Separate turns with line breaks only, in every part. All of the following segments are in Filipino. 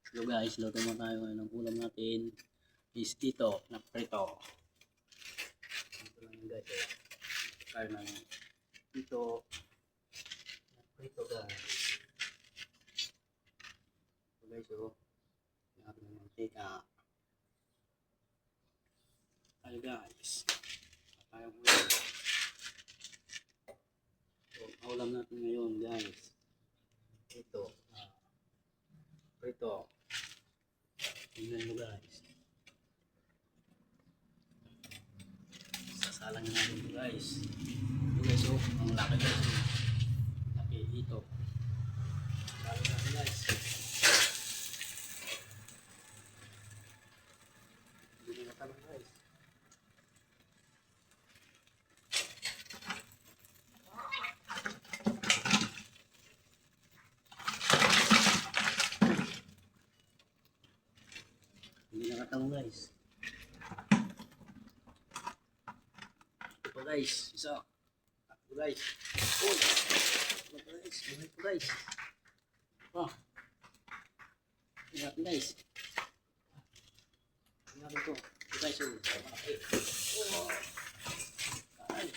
So guys, luto mo tayo ngayon. Ang ulam natin is ito na prito. Ito lang yun guys. Kaya na ito na prito guys. So guys, natin ng mantika. Tayo guys. Tayo ulam. So, ang ulam natin ngayon guys. Ito. Prito. Tingnan mo guys. Sasalang natin ito guys. Ito guys, ang laki guys. Laki ito. Sasalang natin guys. Hindi na talang guys. Hindi nakatalong guys. Ito pa guys, isa. Ito guys. Oh, ito guys, ito guys. Oh. Tingnan natin guys. Tingnan natin ito. Ito guys, malaki. Oh. Ay.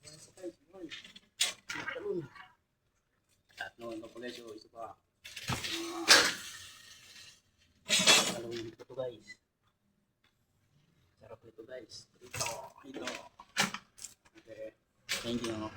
Isa guys, boy. Talon. Tatlo, ito pa guys, isa pa. Talawin ito guys. Sarap nito guys. Ito. Okay. Thank you.